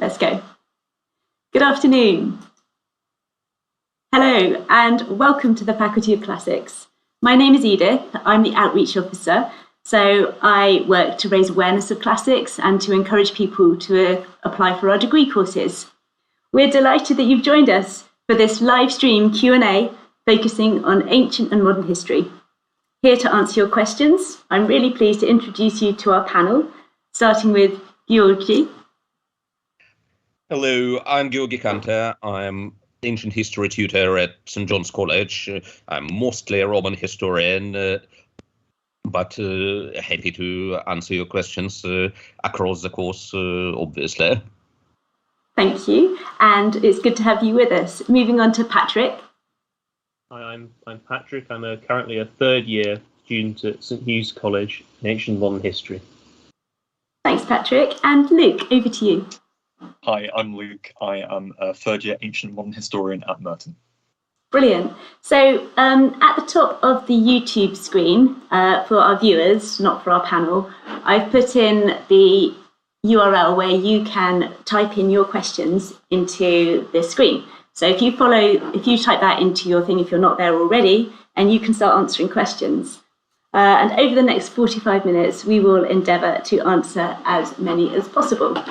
let's go. Good afternoon. Hello, and welcome to the Faculty of Classics. My name is Edith. I'm the Outreach Officer. So I work to raise awareness of classics and to encourage people to apply for our degree courses. We're delighted that you've joined us for this live stream Q&A focusing on ancient and modern history. Here to answer your questions, I'm really pleased to introduce you to our panel, starting with Georgi. Hello, I'm Georgi Kanter. I'm ancient history tutor at St. John's College. I'm mostly a Roman historian, but happy to answer your questions across the course, obviously. Thank you, and it's good to have you with us. Moving on to Patrick. Hi, I'm Patrick. I'm currently a third-year student at St. Hugh's College in Ancient Modern History. Thanks, Patrick. And Luke, over to you. Hi, I'm Luke. I am a third-year Ancient Modern Historian at Merton. Brilliant. So at the top of the YouTube screen, for our viewers, not for our panel, I've put in the URL where you can type in your questions into the screen. So if you type that into your thing, if you're not there already, and you can start answering questions. And over the next 45 minutes, we will endeavour to answer as many as possible.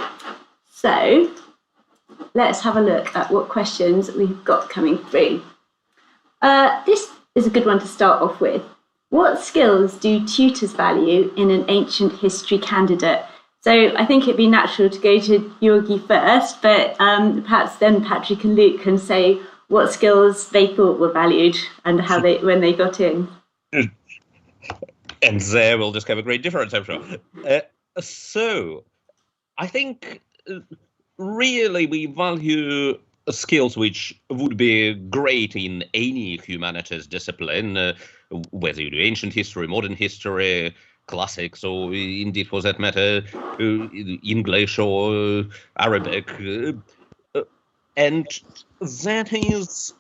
So let's have a look at what questions we've got coming through. This is a good one to start off with. What skills do tutors value in an ancient history candidate? So I think it'd be natural to go to Georgi first, but perhaps then Patrick and Luke can say what skills they thought were valued and how when they got in. And there we'll discover great difference, I'm sure. So I think really we value skills which would be great in any humanities discipline, whether you do ancient history, modern history, classics, or indeed for that matter, English or Arabic. And that is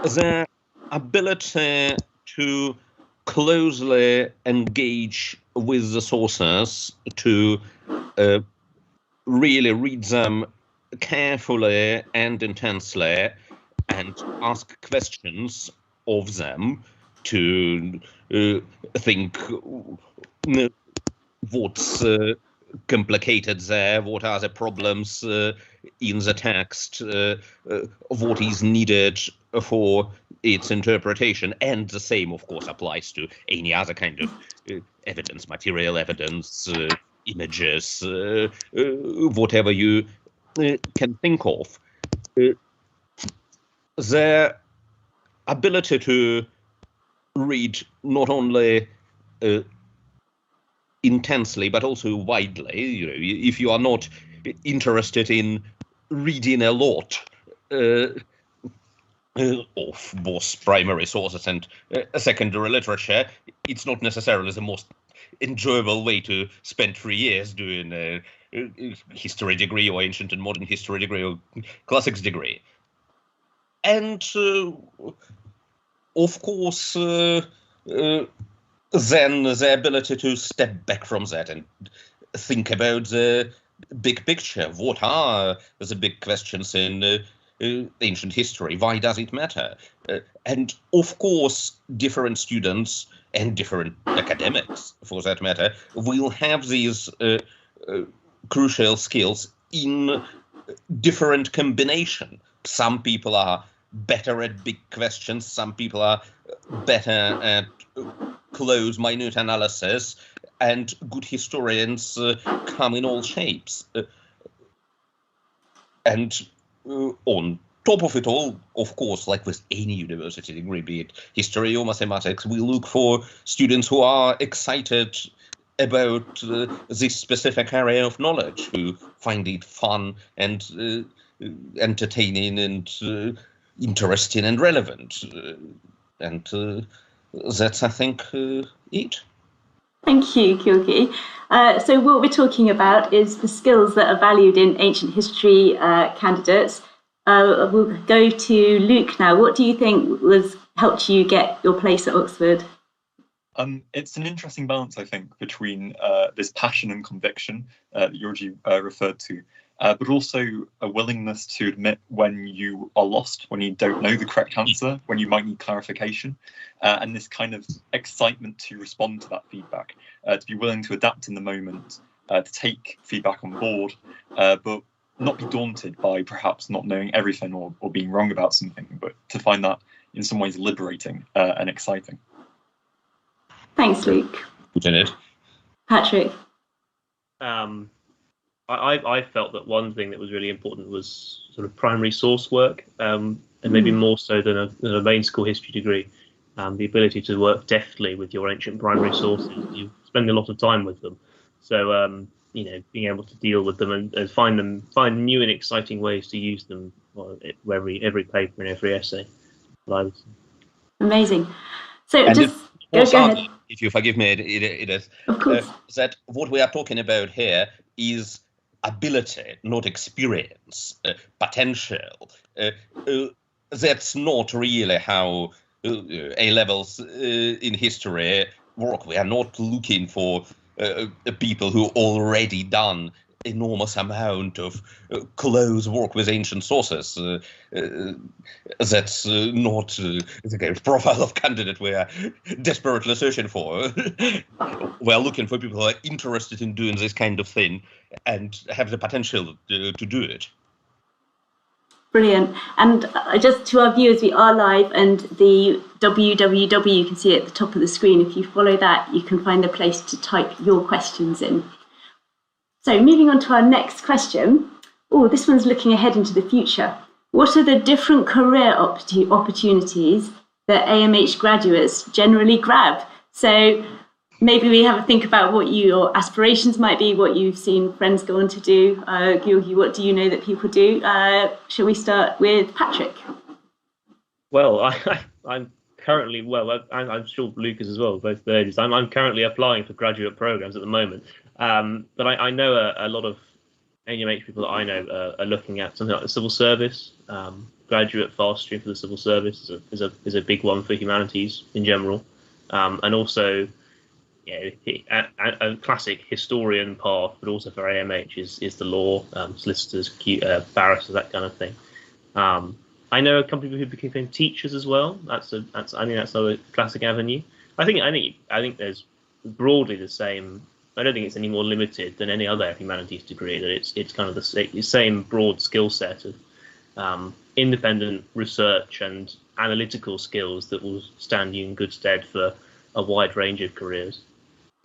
the ability to closely engage with the sources, to really read them carefully and intensely and ask questions of them, to think what's complicated there, what are the problems in the text, what is needed for its interpretation, and the same, of course, applies to any other kind of evidence, material evidence, images, whatever you can think of. The ability to read not only intensely but also widely. You know, if you are not interested in reading a lot of both primary sources and secondary literature, it's not necessarily the most enjoyable way to spend 3 years doing a history degree or ancient and modern history degree or classics degree. And of course, then the ability to step back from that and think about the big picture. What are the big questions in ancient history? Why does it matter? And of course, different students and different academics, for that matter, will have these crucial skills in different combination. Some people are better at big questions, some people are better at close, minute analysis, and good historians come in all shapes. And on top of it all, of course, like with any university degree, be it history or mathematics, we look for students who are excited about this specific area of knowledge, who find it fun and entertaining and interesting and relevant. And that's, I think, it. Thank you, Georgi. So what we're talking about is the skills that are valued in ancient history candidates. We'll go to Luke now. What do you think helped you get your place at Oxford? It's an interesting balance, I think, between this passion and conviction that Georgi referred to, but also a willingness to admit when you are lost, when you don't know the correct answer, when you might need clarification, and this kind of excitement to respond to that feedback, to be willing to adapt in the moment, to take feedback on board, but not be daunted by perhaps not knowing everything or being wrong about something, but to find that in some ways liberating and exciting. Thanks, Luke. Lieutenant. Patrick. I felt that one thing that was really important was sort of primary source work, and maybe more so than a main school history degree. The ability to work deftly with your ancient primary sources. You spend a lot of time with them, so being able to deal with them and find new and exciting ways to use them. Every paper and every essay. Amazing. So and just go ahead. If you forgive me, it is of course. That what we are talking about here is ability, not experience, potential. That's not really how A-levels in history work. We are not looking for people who already done enormous amount of close work with ancient sources. That's not the kind of profile of candidate we are desperately searching for. We are looking for people who are interested in doing this kind of thing and have the potential to do it. Brilliant. And just to our viewers, we are live, and the www you can see at the top of the screen. If you follow that, you can find a place to type your questions in. So moving on to our next question. Oh, this one's looking ahead into the future. What are the different career opportunities that AMH graduates generally grab? So maybe we have a think about what your aspirations might be, what you've seen friends go on to do. Georgi, what do you know that people do? Shall we start with Patrick? Well, I'm currently, I'm sure Lucas as well, both thirds. I'm currently applying for graduate programs at the moment. But I know a lot of AMH people that I know are looking at something like the civil service. Graduate fast stream for the civil service is a big one for humanities in general, and also a classic historian path, but also for AMH is the law, solicitors, barristers, that kind of thing. I know a couple of people who became teachers as well. I think that's another classic avenue. I think there's broadly the same. I don't think it's any more limited than any other humanities degree. That it's kind of the same broad skill set of independent research and analytical skills that will stand you in good stead for a wide range of careers.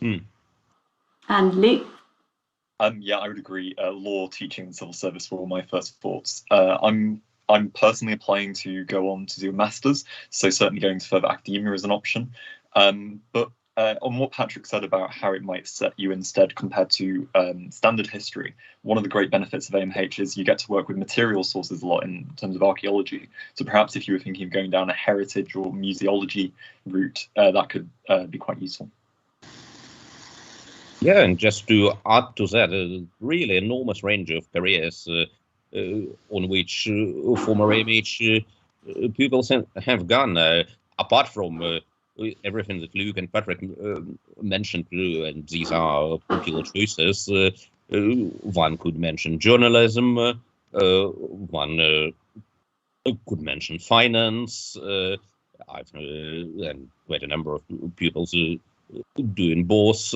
And Luke? Yeah, I would agree. Law, teaching, and civil service were all my first thoughts. I'm personally applying to go on to do a master's, so certainly going to further academia is an option. But on what Patrick said about how it might set you instead compared to standard history, one of the great benefits of AMH is you get to work with material sources a lot in terms of archaeology. So perhaps if you were thinking of going down a heritage or museology route, that could be quite useful. Yeah, and just to add to that, a really enormous range of careers on which former AMH pupils have gone, apart from everything that Luke and Patrick mentioned, and these are popular choices. One could mention journalism, one could mention finance. I've and quite a number of pupils doing both.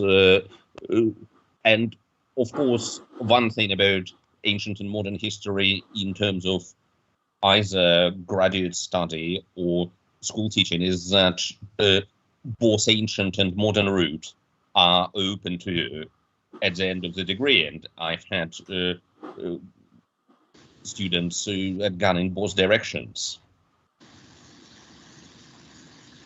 And of course, one thing about ancient and modern history in terms of either graduate study or school teaching is that both ancient and modern routes are open to you at the end of the degree. And I've had students who had gone in both directions.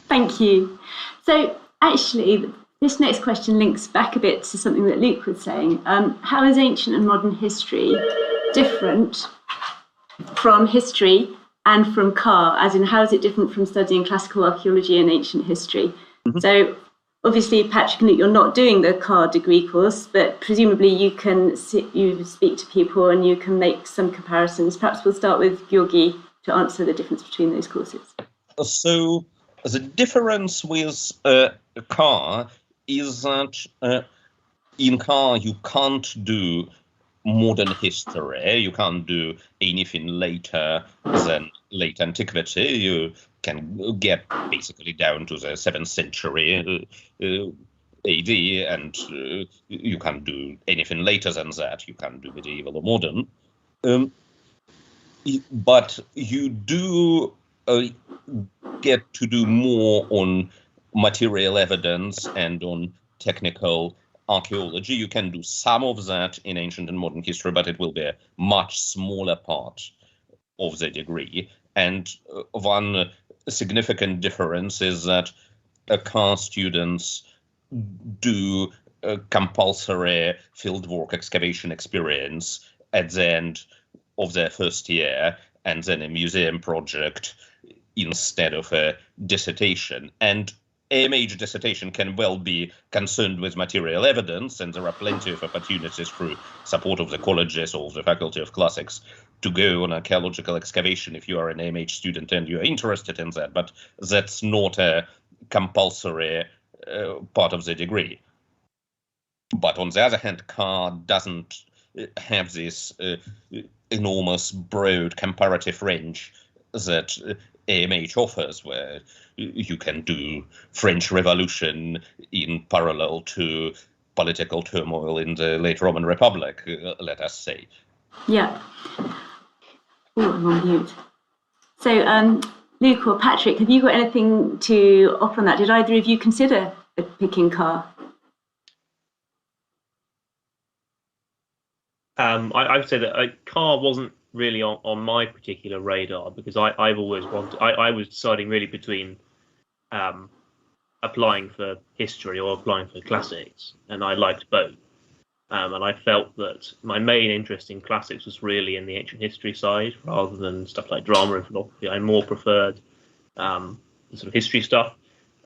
Thank you. So actually, this next question links back a bit to something that Luke was saying. How is ancient and modern history different from history and from CAR, as in how is it different from studying classical archaeology and ancient history? Mm-hmm. So obviously, Patrick and Luke, you're not doing the CAR degree course, but presumably you speak to people and you can make some comparisons. Perhaps we'll start with Georgi to answer the difference between those courses. So the difference with CAR is that in CAR you can't do modern history. You can't do anything later than late antiquity. You can get basically down to the 7th century AD, and you can't do anything later than that. You can't do medieval or modern. But you do get to do more on material evidence and on technical archaeology. You can do some of that in ancient and modern history, but it will be a much smaller part of the degree. And one significant difference is that CAR students do a compulsory fieldwork excavation experience at the end of their first year, and then a museum project instead of a dissertation. And AMH dissertation can well be concerned with material evidence, and there are plenty of opportunities through support of the colleges or the Faculty of Classics to go on archaeological excavation if you are an AMH student and you're interested in that, but that's not a compulsory part of the degree. But on the other hand, CAR doesn't have this enormous, broad comparative range that AMH offers, where you can do French Revolution in parallel to political turmoil in the late Roman Republic, let us say. Yeah. Oh, I'm on mute. So, Luke or Patrick, have you got anything to offer on that? Did either of you consider picking CAR? I would say that CAR wasn't really on my particular radar, because I've always wanted. I was deciding really between applying for history or applying for classics, and I liked both. And I felt that my main interest in classics was really in the ancient history side, rather than stuff like drama and philosophy. I more preferred the sort of history stuff.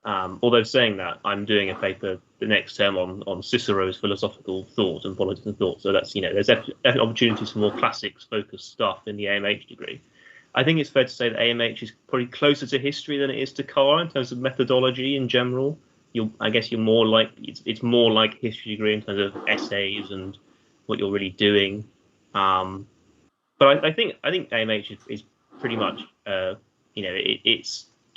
Although saying that, I'm doing a paper the next term on Cicero's philosophical thought and political thought. So that's, there's definitely opportunities for more classics-focused stuff in the AMH degree. I think it's fair to say that AMH is probably closer to history than it is to CAR in terms of methodology in general. I guess you're more like, it's more like history degree in terms of essays and what you're really doing. But I think AMH is pretty much,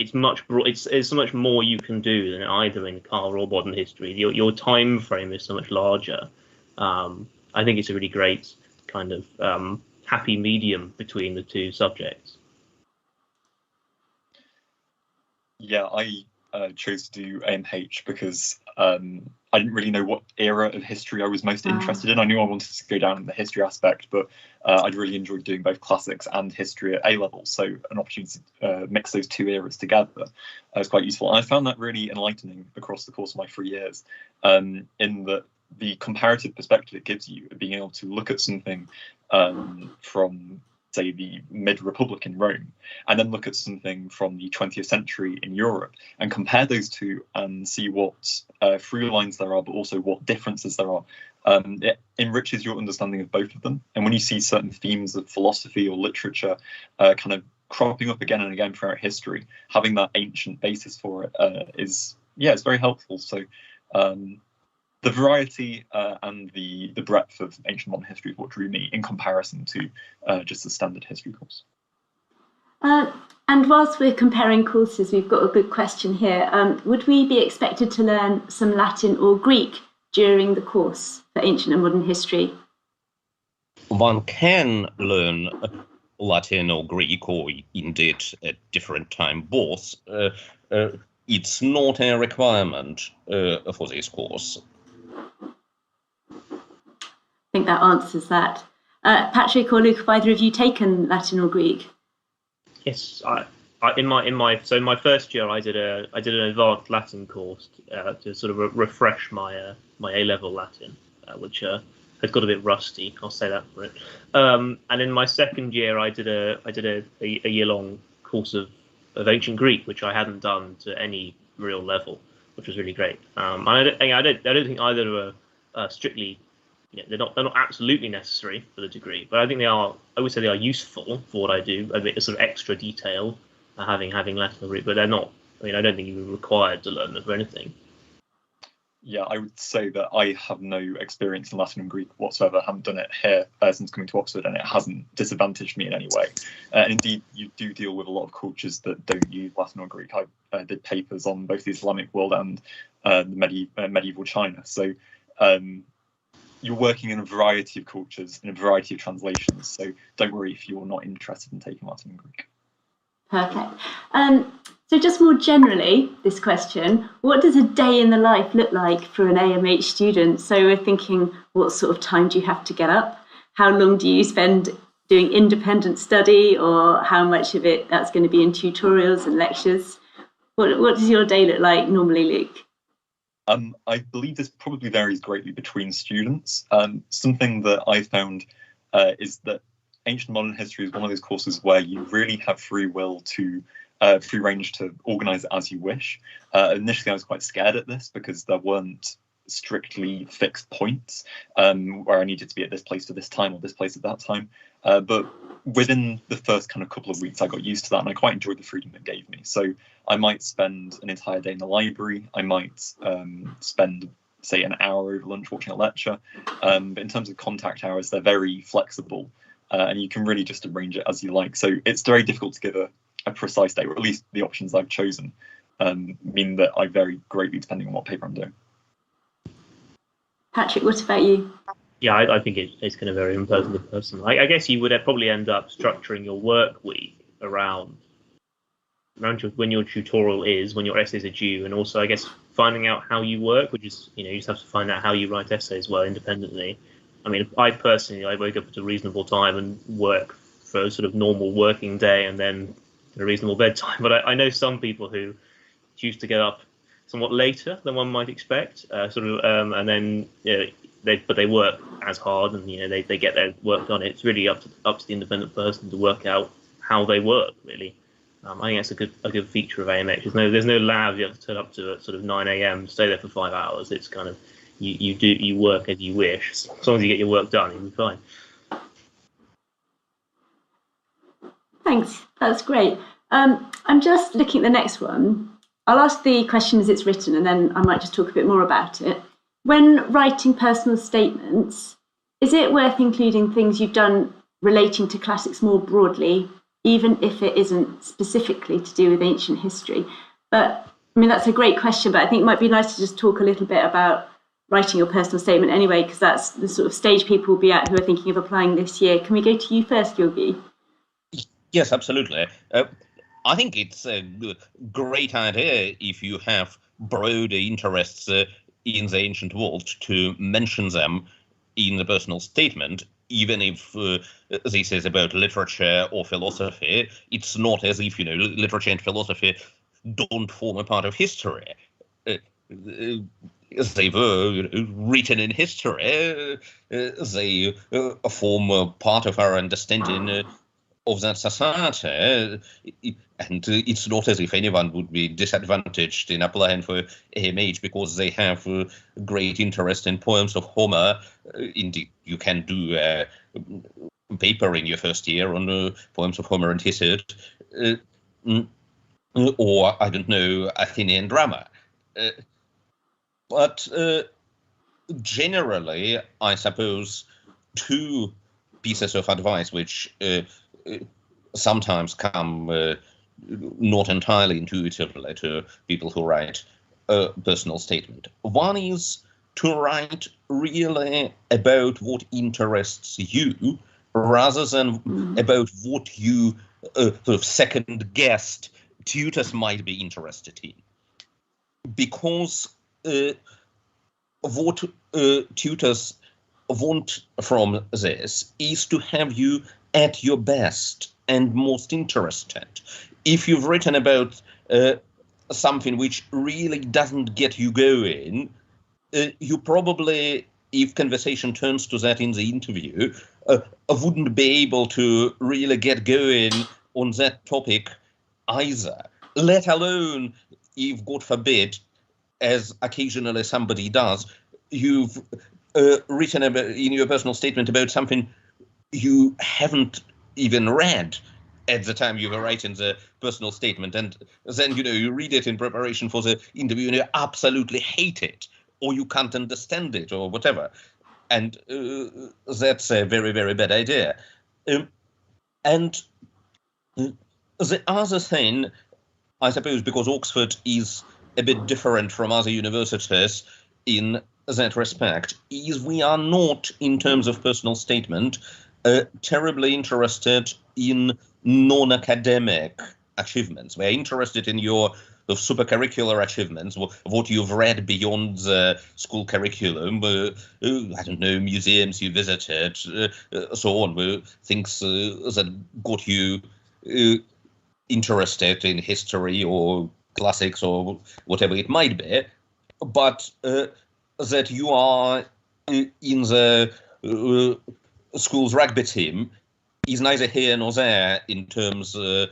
it's much broad. It's so much more you can do than either in CAR or modern history. Your time frame is so much larger. I think it's a really great kind of happy medium between the two subjects. Yeah, I chose to do AMH because I didn't really know what era of history I was most interested in. I knew I wanted to go down in the history aspect, but I'd really enjoyed doing both classics and history at A-level, so an opportunity to mix those two eras together was quite useful. And I found that really enlightening across the course of my 3 years, in that the comparative perspective it gives you, being able to look at something from, say, the mid-Republic in Rome, and then look at something from the 20th century in Europe, and compare those two and see what through lines there are, but also what differences there are. It enriches your understanding of both of them. And when you see certain themes of philosophy or literature kind of cropping up again and again throughout history, having that ancient basis for it is it's very helpful. So the variety and the breadth of ancient modern history is what drew me in comparison to just the standard history course. And whilst we're comparing courses, we've got a good question here. Would we be expected to learn some Latin or Greek during the course for ancient and modern history? One can learn Latin or Greek, or indeed at different time both. It's not a requirement for this course. I think that answers that. Patrick or Luke, have either of you taken Latin or Greek? Yes, in my first year I did an advanced Latin course to sort of refresh my my A-level Latin, which had got a bit rusty. I'll say that for it. And in my second year I did a year-long course of ancient Greek, which I hadn't done to any real level, which was really great. I don't think either are strictly. They're not absolutely necessary for the degree, but I think they are. I would say they are useful for what I do. A bit of sort of extra detail, having Latin or Greek, but they're not. I mean, I don't think you were required to learn them for anything. Yeah, I would say that I have no experience in Latin and Greek whatsoever. I haven't done it here since coming to Oxford, and it hasn't disadvantaged me in any way. And indeed, you do deal with a lot of cultures that don't use Latin or Greek. I did papers on both the Islamic world and the medieval China. So you're working in a variety of cultures, in a variety of translations. So don't worry if you're not interested in taking Latin and Greek. Perfect. So just more generally, this question, what does a day in the life look like for an AMH student? So we're thinking, what sort of time do you have to get up? How long do you spend doing independent study, or how much of it that's going to be in tutorials and lectures? What does your day look like normally, Luke? I believe this probably varies greatly between students. Something that I found is that Ancient Modern History is one of those courses where you really have free will to free range to organise it as you wish. Initially, I was quite scared at this because there weren't strictly fixed points where I needed to be at this place at this time or this place at that time. But within the first kind of couple of weeks, I got used to that, and I quite enjoyed the freedom it gave me. So I might spend an entire day in the library. I might spend, say, an hour over lunch watching a lecture. But in terms of contact hours, they're very flexible, and you can really just arrange it as you like. So it's very difficult to give a precise day, or at least the options I've chosen mean that I vary greatly depending on what paper I'm doing. Patrick, what about you? Yeah, I think it's going to vary from person to person. I guess you would probably end up structuring your work week around when your tutorial is, when your essays are due, and also I guess finding out how you work, which is, you just have to find out how you write essays well independently. I mean, I wake up at a reasonable time and work for a sort of normal working day, and then a reasonable bedtime. But I know some people who choose to get up somewhat later than one might expect, and then they work as hard, and they get their work done. It's really up to the independent person to work out how they work. Really, I think that's a good feature of AMH. There's no lab you have to turn up to at sort of 9 a.m. stay there for 5 hours. It's kind of you work as you wish. As long as you get your work done, you'll be fine. Thanks, that's great. I'm just looking at the next one. I'll ask the question as it's written, and then I might just talk a bit more about it. When writing personal statements, is it worth including things you've done relating to classics more broadly, even if it isn't specifically to do with ancient history? But I mean, that's a great question, but I think it might be nice to just talk a little bit about writing your personal statement anyway, because that's the sort of stage people will be at who are thinking of applying this year. Can we go to you first, Yogi? Yes, absolutely. I think it's a great idea if you have broader interests in the ancient world to mention them in the personal statement, even if this is about literature or philosophy. It's not as if, literature and philosophy don't form a part of history. They were written in history. They form a part of our understanding of that society, and it's not as if anyone would be disadvantaged in applying for AMH because they have great interest in poems of Homer. Indeed, you can do a paper in your first year on poems of Homer and Hesiod, or, I don't know, Athenian drama. But generally, I suppose, two pieces of advice which sometimes come not entirely intuitively to people who write a personal statement. One is to write really about what interests you rather than about what you sort of second-guessed tutors might be interested in. Because what tutors want from this is to have you at your best and most interested. If you've written about something which really doesn't get you going, you probably, if conversation turns to that in the interview, wouldn't be able to really get going on that topic either, let alone if, God forbid, as occasionally somebody does, you've written about, in your personal statement about something you haven't even read at the time you were writing the personal statement, and then you read it in preparation for the interview and you absolutely hate it. or you can't understand it, or whatever. And that's a very, very bad idea. And the other thing, I suppose, because Oxford is a bit different from other universities in that respect, is we are not, in terms of personal statement, terribly interested in non-academic achievements. We're interested in your super curricular achievements, what you've read beyond the school curriculum, I don't know, museums you visited, so on, things that got you interested in history or classics or whatever it might be, but that you are in the school's rugby team is neither here nor there in terms of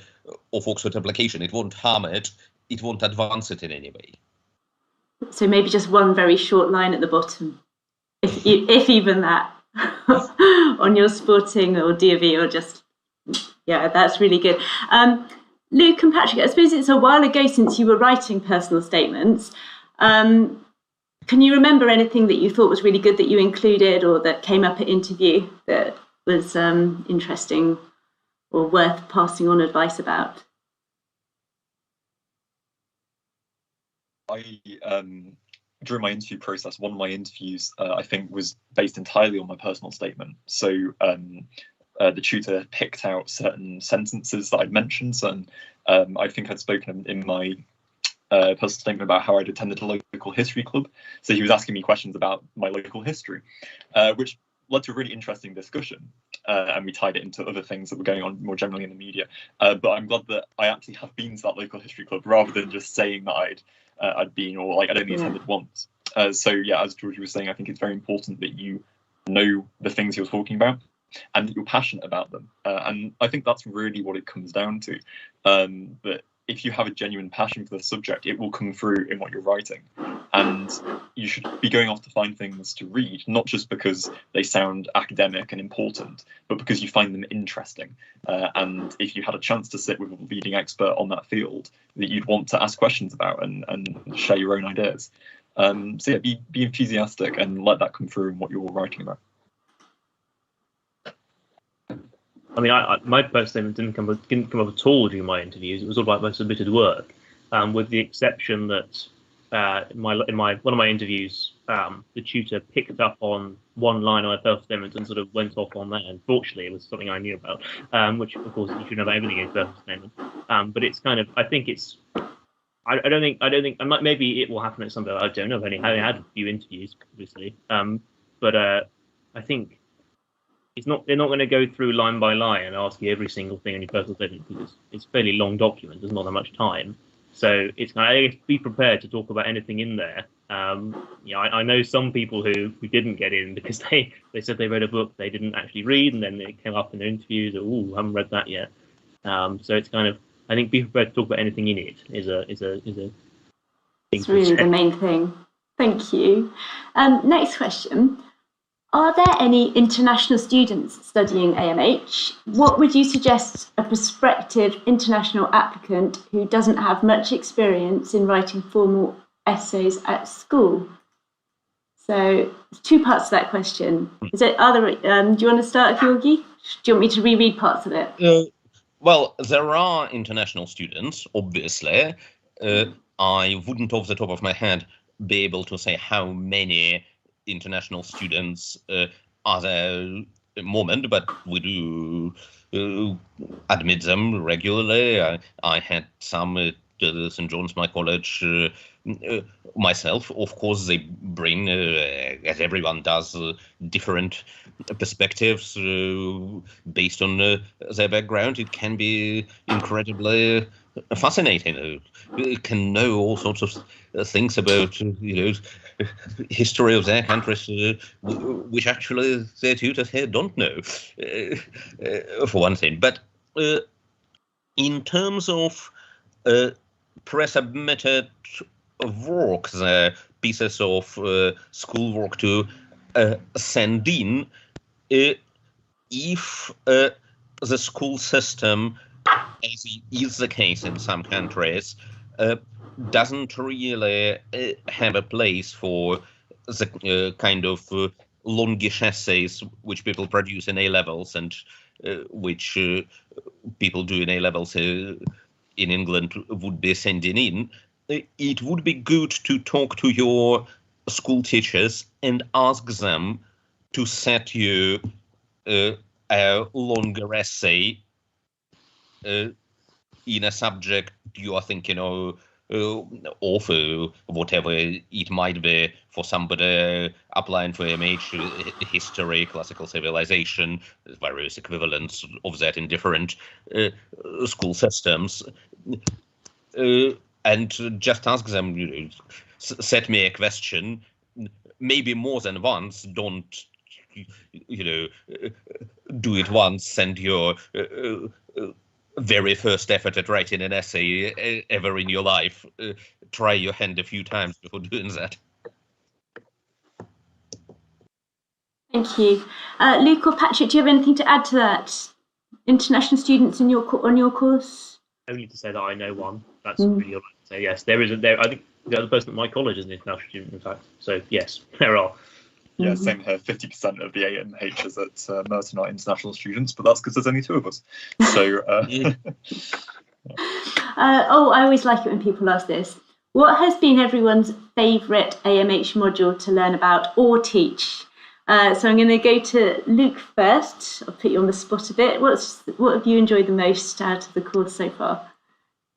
Oxford application. It won't harm it. It won't advance it in any way. So maybe just one very short line at the bottom, if even that, on your sporting or D&V, or just, yeah, that's really good. Luke and Patrick, I suppose it's a while ago since you were writing personal statements. Can you remember anything that you thought was really good that you included or that came up at interview that was interesting or worth passing on advice about? During my interview process, one of my interviews, I think, was based entirely on my personal statement. So the tutor picked out certain sentences that I'd mentioned, and I think I'd spoken in my personal statement about how I'd attended a local history club. So he was asking me questions about my local history, which led to a really interesting discussion, and we tied it into other things that were going on more generally in the media. But I'm glad that I actually have been to that local history club rather than just saying that I'd been, or like I'd only attended once. So yeah, as Georgie was saying, I think it's very important that you know the things you're talking about and that you're passionate about them. And I think that's really what it comes down to. But if you have a genuine passion for the subject, it will come through in what you're writing. And you should be going off to find things to read, not just because they sound academic and important, but because you find them interesting. And if you had a chance to sit with a leading expert on that field that you'd want to ask questions about and share your own ideas. So yeah, be enthusiastic and let that come through in what you're writing about. I mean, my personal statement didn't come up at all during my interviews. It was all about my submitted work, with the exception that in one of my interviews, the tutor picked up on one line of my personal statement and sort of went off on that. And fortunately, it was something I knew about, which of course you should know everything in personal statement. But it's kind of, I think it's, I don't think, maybe it will happen at some point. I don't know. I had a few interviews, obviously, but I think. They're not going to go through line by line and ask you every single thing in your personal statement because it's a fairly long document. There's not that much time. So it's kind of be prepared to talk about anything in there. I know some people who didn't get in because they said they read a book they didn't actually read, and then it came up in their interviews. Oh, I haven't read that yet. So it's kind of, I think, be prepared to talk about anything in it is a thing. It's really the main thing. Thank you. Next question. Are there any international students studying AMH? What would you suggest a prospective international applicant who doesn't have much experience in writing formal essays at school? So, two parts to that question. Do you want to start, Georgie? Do you want me to reread parts of it? Well, there are international students, obviously. I wouldn't, off the top of my head, be able to say how many international students are there at the moment, but we do admit them regularly. I had some at St. John's, my college, myself. Of course, they bring, as everyone does, different perspectives based on their background. It can be incredibly fascinating. You can know all sorts of things about, history of their countries, which actually their tutors here don't know, for one thing. But in terms of pre-submitted work, the pieces of schoolwork to send in, if the school system, as is the case in some countries, doesn't really have a place for the kind of longish essays which people produce in A levels and which people do in A levels in England would be sending in. It would be good to talk to your school teachers and ask them to set you a longer essay in a subject you are thinking of whatever it might be for somebody applying for MH, history, classical civilization, various equivalents of that in different school systems. And just ask them, set me a question, maybe more than once. Don't, do it once, send your very first effort at writing an essay ever in your life. Try your hand a few times before doing that. Thank you. Luke or Patrick, do you have anything to add to that? International students in on your course? Only to say that I know one. That's really all I can say. Yes, there is. I think the other person at my college is an international student, in fact. So yes, there are. Yeah, same here. 50% of the AMHs at Merton are international students, but that's because there's only 2 of us. So. I always like it when people ask this. What has been everyone's favourite AMH module to learn about or teach? So I'm going to go to Luke first. I'll put you on the spot a bit. What have you enjoyed the most out of the course so far?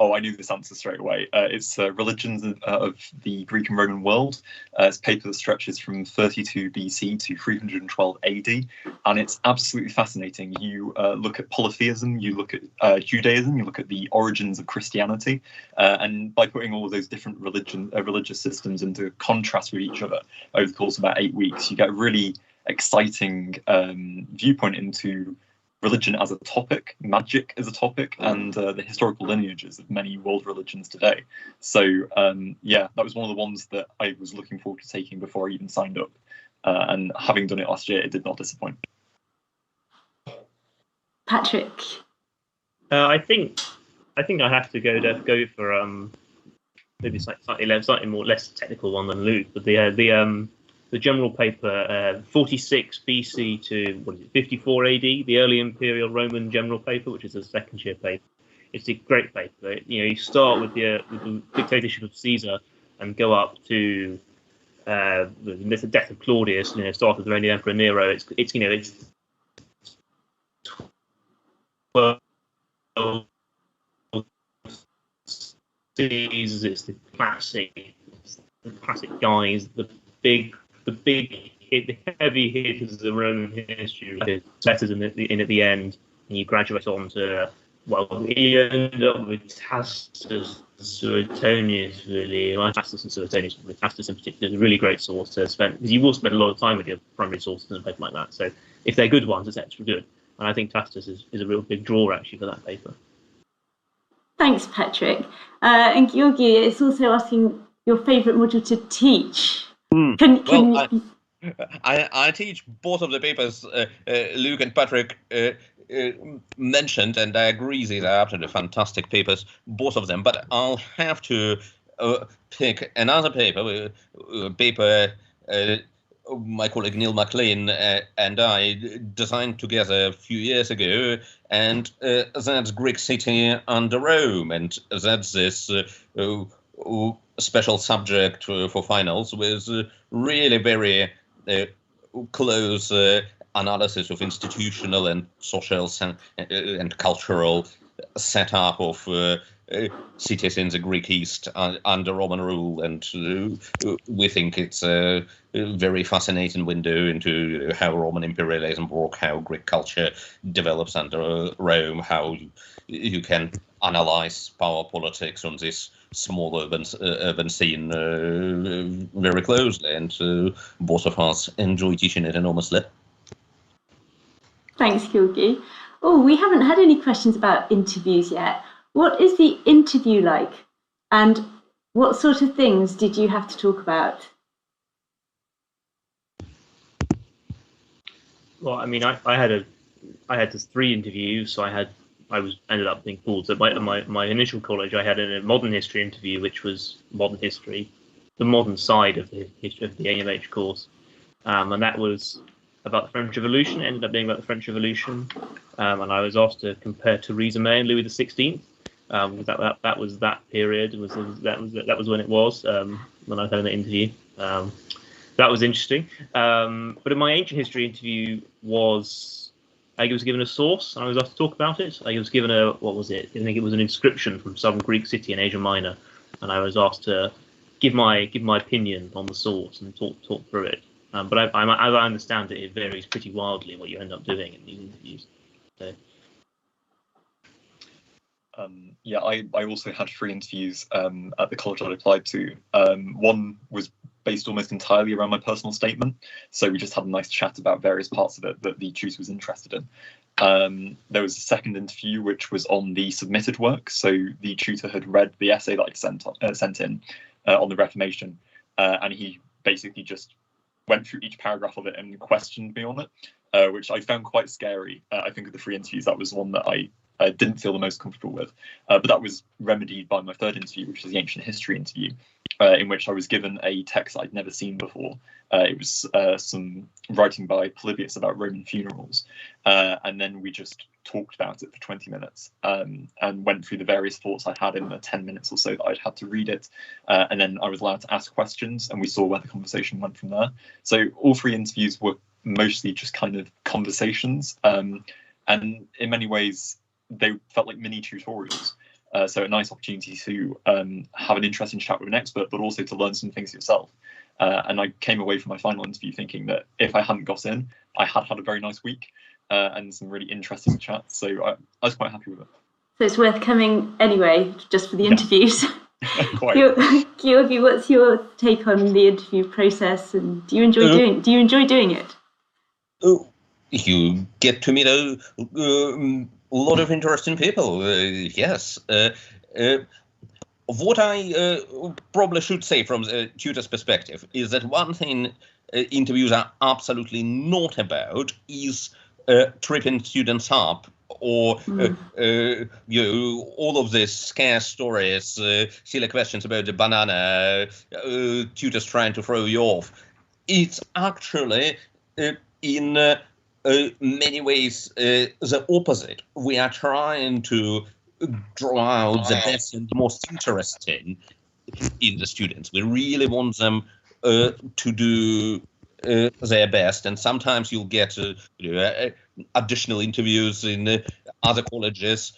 Oh, I knew this answer straight away. It's Religions of the Greek and Roman World. It's a paper that stretches from 32 BC to 312 AD, and it's absolutely fascinating. You look at polytheism, you look at Judaism, you look at the origins of Christianity, and by putting all of those different religious systems into contrast with each other over the course of about 8 weeks, you get a really exciting viewpoint into religion as a topic, magic as a topic, and the historical lineages of many world religions today. So yeah, that was one of the ones that I was looking forward to taking before I even signed up. And having done it last year, it did not disappoint. Patrick? I think I have to go for maybe slightly more less technical one than Luke, but the general paper, 46 BC to 54 AD, the early Imperial Roman general paper, which is a second year paper. It's a great paper. You start with the dictatorship of Caesar and go up to the death of Claudius. Start with the reign of Emperor Nero. It's 12 Caesars. It's the classic guys, the heavy hitters of the Roman history, letters in at the end, and you graduate on to, you end up with Tacitus, Suetonius, really. Tacitus and Suetonius, with Tacitus in particular, is a really great source to spend, because you will spend a lot of time with your primary sources in a paper like that. So if they're good ones, it's extra good. And I think Tacitus is a real big draw, actually, for that paper. Thanks, Patrick. And Georgi is also asking your favourite module to teach. I teach both of the papers Luke and Patrick mentioned, and I agree these are absolutely fantastic papers, both of them. But I'll have to pick another paper, my colleague Neil MacLean and I designed together a few years ago, and that's Greek City under Rome, and that's this special subject for finals with really very close analysis of institutional and social and cultural setup of cities in the Greek East under Roman rule, and we think it's a very fascinating window into how Roman imperialism works, how Greek culture develops under Rome, how you can analyze power politics on this small urban scene very closely, and both of us enjoy teaching it enormously. Thanks, Georgi. Oh, we haven't had any questions about interviews yet. What is the interview like, and what sort of things did you have to talk about? Well, I mean, I had 3 interviews, so I ended up being pulled. So my initial college, I had a modern history interview, which was modern history, modern side of the AMH course, and that was about the French Revolution. It ended up being about the French Revolution, and I was asked to compare Theresa May and Louis XVI. That was that period. That was when it was when I was having the interview. That was interesting. But in my ancient history interview I was given a source and I was asked to talk about it. I was given what was it? I think it was an inscription from some Greek city in Asia Minor, and I was asked to give my opinion on the source and talk through it. But as I understand it, it varies pretty wildly what you end up doing in these interviews. So. I also had 3 interviews at the college I applied to. One was based almost entirely around my personal statement, so we just had a nice chat about various parts of it that the tutor was interested in. There was a second interview which was on the submitted work, so the tutor had read the essay that I'd sent in on the Reformation, and he basically just went through each paragraph of it and questioned me on it, which I found quite scary. I think of the 3 interviews, that was one that I didn't feel the most comfortable with, but that was remedied by my third interview, which was the ancient history interview, in which I was given a text I'd never seen before. It was some writing by Polybius about Roman funerals, and then we just talked about it for 20 minutes and went through the various thoughts I had in the 10 minutes or so that I'd had to read it, and then I was allowed to ask questions, and we saw where the conversation went from there. So all 3 interviews were mostly just kind of conversations, and in many ways they felt like mini tutorials. So a nice opportunity to have an interesting chat with an expert, but also to learn some things yourself. And I came away from my final interview thinking that if I hadn't got in, I had a very nice week and some really interesting chats. So I was quite happy with it. So it's worth coming anyway, just for the interviews. Quite. Georgi, what's your take on the interview process, and do you enjoy doing it? You get to meet a lot of interesting people. Yes. What I probably should say from the tutor's perspective is that one thing interviews are absolutely not about is tripping students up, or all of these scare stories, silly questions about the banana, tutors trying to throw you off. It's actually in many ways the opposite. We are trying to draw out the best and most interesting in the students. We really want them to do their best, and sometimes you'll get additional interviews in other colleges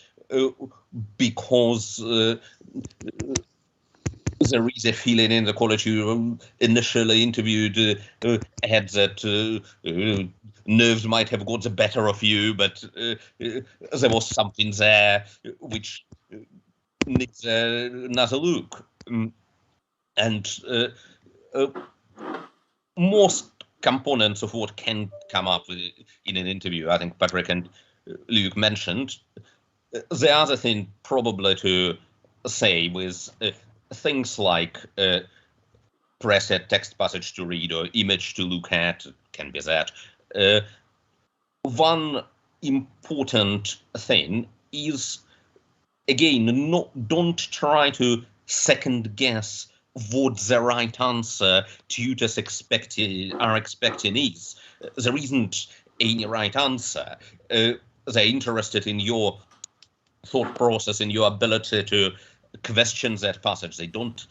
because there is a feeling in the college you initially interviewed had that nerves might have got the better of you, but there was something there which needs another look. And most components of what can come up in an interview, I think Patrick and Luke mentioned. The other thing probably to say was things like preset text passage to read or image to look at, can be that. One important thing is, again, don't try to second guess what the right answer tutors are expecting is. There isn't any right answer. They're interested in your thought process, in your ability to question that passage. They don't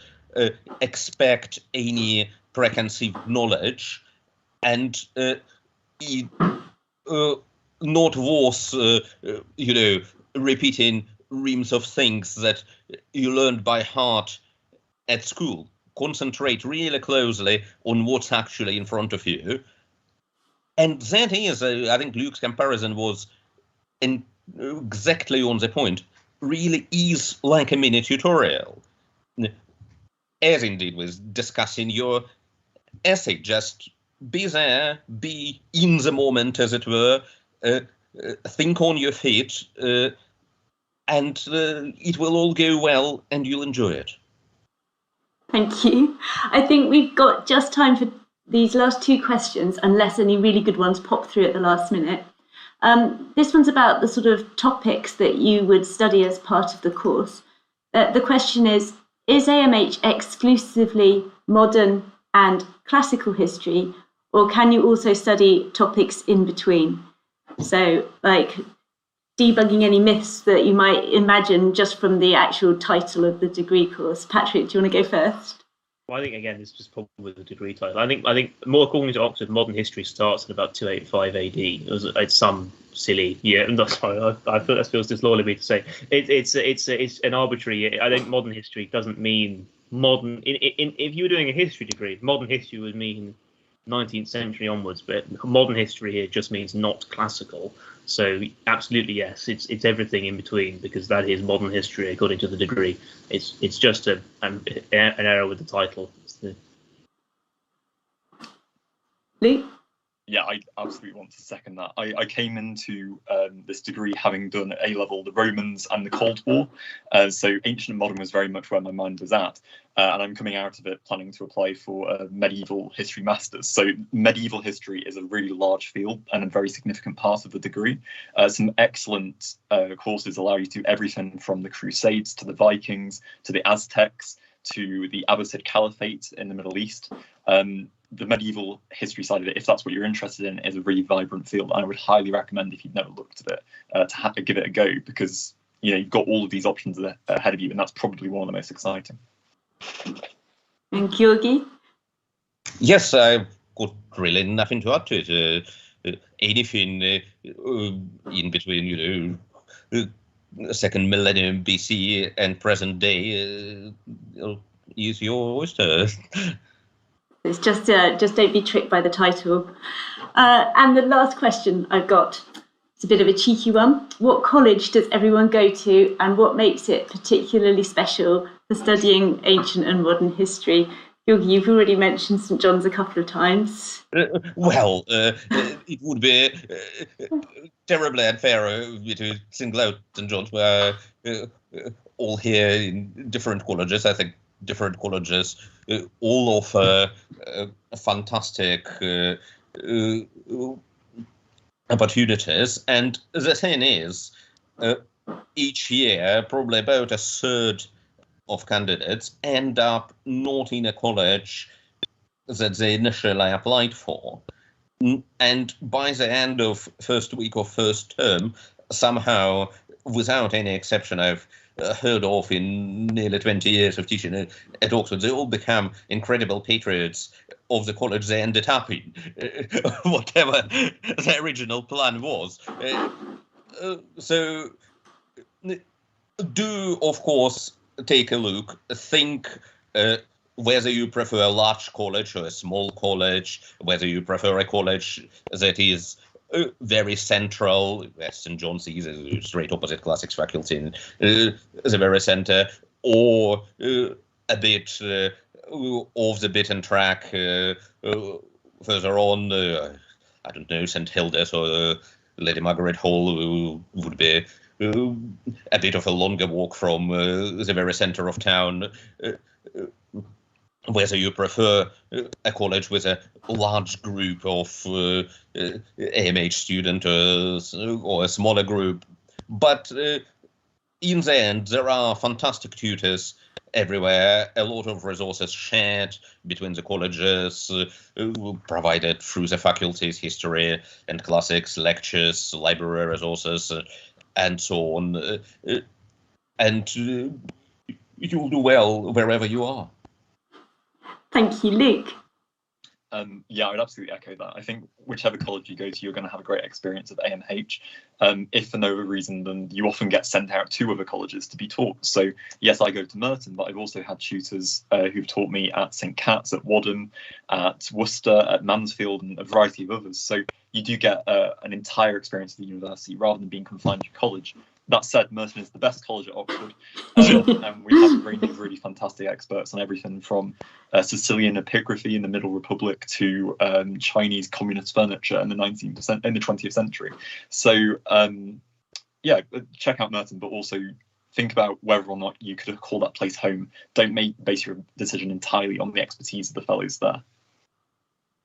expect any preconceived knowledge, and not worth repeating reams of things that you learned by heart at school. Concentrate really closely on what's actually in front of you. And that is, I think Luke's comparison was exactly on the point, really is like a mini tutorial. As indeed with discussing your essay, just be there, be in the moment, as it were, think on your feet, and it will all go well and you'll enjoy it. Thank you. I think we've got just time for these last 2 questions, unless any really good ones pop through at the last minute. This one's about the sort of topics that you would study as part of the course. The question is, is AMH exclusively modern and classical history, or can you also study topics in between? So, like debugging any myths that you might imagine just from the actual title of the degree course. Patrick, do you want to go first? Well, I think again, it's just problem with the degree title. I think more according to Oxford, modern history starts at about 285 AD. It's some silly year. I'm sorry, I feel that feels disloyal of me to say. It's an arbitrary. I think modern history doesn't mean modern. If you were doing a history degree, modern history would mean 19th century onwards. But modern history here just means not classical. So absolutely yes, it's everything in between, because that is modern history according to the degree. It's just an error with the title. Luke? Yeah, I absolutely want to second that. I came into this degree having done at A-level the Romans and the Cold War, so ancient and modern was very much where my mind was at, and I'm coming out of it planning to apply for a medieval history masters. So medieval history is a really large field and a very significant part of the degree. Some excellent courses allow you to do everything from the Crusades to the Vikings to the Aztecs to the Abbasid Caliphate in the Middle East. The medieval history side of it, if that's what you're interested in, is a really vibrant field. And I would highly recommend, if you've never looked at it, to have to give it a go, because you've got all of these options ahead of you, and that's probably one of the most exciting. And Georgi? Yes, I've got really nothing to add to it. Anything in between, second millennium BC and present day is your oyster. It's just don't be tricked by the title. And the last question I've got, it's a bit of a cheeky one. What college does everyone go to, and what makes it particularly special for studying ancient and modern history? Georgi, you've already mentioned St John's a couple of times. Well, it would be terribly unfair to single out St John's. We're all here in different colleges. I think different colleges all offer fantastic opportunities. And the thing is, each year, probably about a third of candidates end up not in a college that they initially applied for. And by the end of first week of first term, somehow, without any exception I've heard of in nearly 20 years of teaching at Oxford, they all become incredible patriots of the college they ended up in, whatever the original plan was. So do, of course, take a look, think whether you prefer a large college or a small college, whether you prefer a college that is very central, St John's is a straight opposite classics faculty in the very center, or a bit off the beaten track further on, I don't know, St Hilda's or Lady Margaret Hall would be a bit of a longer walk from the very center of town. Whether you prefer a college with a large group of AMH students or a smaller group. But in the end, there are fantastic tutors everywhere, a lot of resources shared between the colleges, provided through the faculties, history and classics, lectures, library resources, and so on. And you'll do well wherever you are. Thank you, Luke. Yeah, I would absolutely echo that. I think whichever college you go to, you're going to have a great experience at AMH. If for no other reason than you often get sent out to other colleges to be taught. So yes, I go to Merton, but I've also had tutors who've taught me at St Cat's, at Wadham, at Worcester, at Mansfield, and a variety of others. So you do get an entire experience of the university rather than being confined to college. That said, Merton is the best college at Oxford, and we have a range of really fantastic experts on everything from Sicilian epigraphy in the Middle Republic to Chinese communist furniture in the 20th century. So yeah, check out Merton, but also think about whether or not you could call that place home. Don't base your decision entirely on the expertise of the fellows there.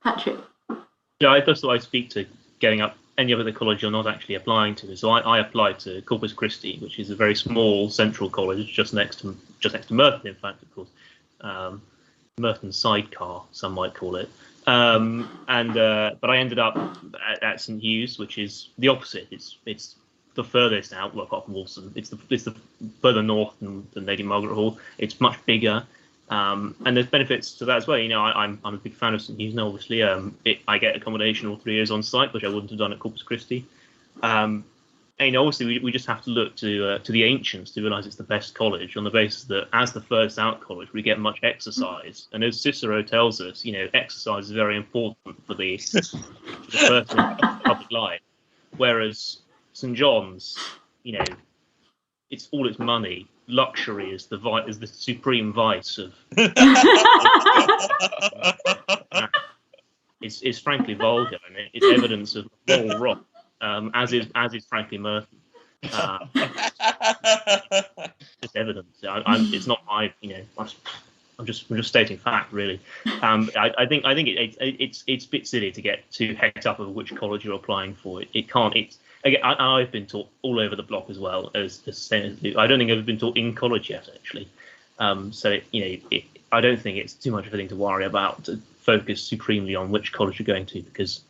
Patrick. Yeah, I just thought I'd speak to getting up any other college you're not actually applying to. So I applied to Corpus Christi, which is a very small central college, just next to Merton, in fact, of course. Merton sidecar, some might call it. But I ended up at St Hugh's, which is the opposite. It's the furthest out, well, apart from Wolston. It's the further north than Lady Margaret Hall. It's much bigger. And there's benefits to that as well. You know, I'm a big fan of St Hugh's now. Obviously, I get accommodation all 3 years on site, which I wouldn't have done at Corpus Christi. And you know, obviously, we just have to look to the ancients to realise it's the best college on the basis that as the first out college, we get much exercise. And as Cicero tells us, you know, exercise is very important for the person in public life. Whereas St John's, you know, it's all its money. Luxury is the supreme vice of. It's frankly vulgar, and it's evidence of moral rot, as is frankly Merton. Just evidence. It's not my, you know. I'm just stating fact, really. I think it's a bit silly to get too hecked up over which college you're applying for. It can't. It's again. I've been taught all over the block as well as I don't think I've been taught in college yet, actually. So I don't think it's too much of a thing to worry about. To focus supremely on which college you're going to, because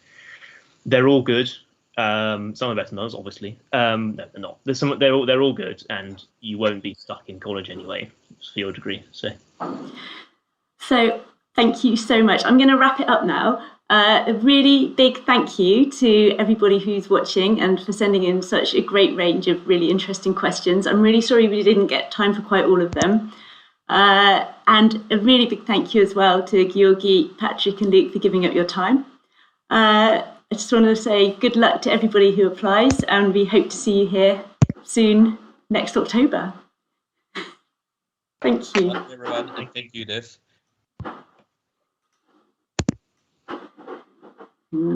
they're all good. Some are better than others, obviously. No, they're not. They're all good, and you won't be stuck in college anyway for your degree. So thank you so much. I'm going to wrap it up now. A really big thank you to everybody who's watching and for sending in such a great range of really interesting questions. I'm really sorry we didn't get time for quite all of them. And a really big thank you as well to Georgi, Patrick and Luke for giving up your time. I just want to say good luck to everybody who applies, and we hope to see you here soon next October. Thank you. Everyone, and thank you, Liv.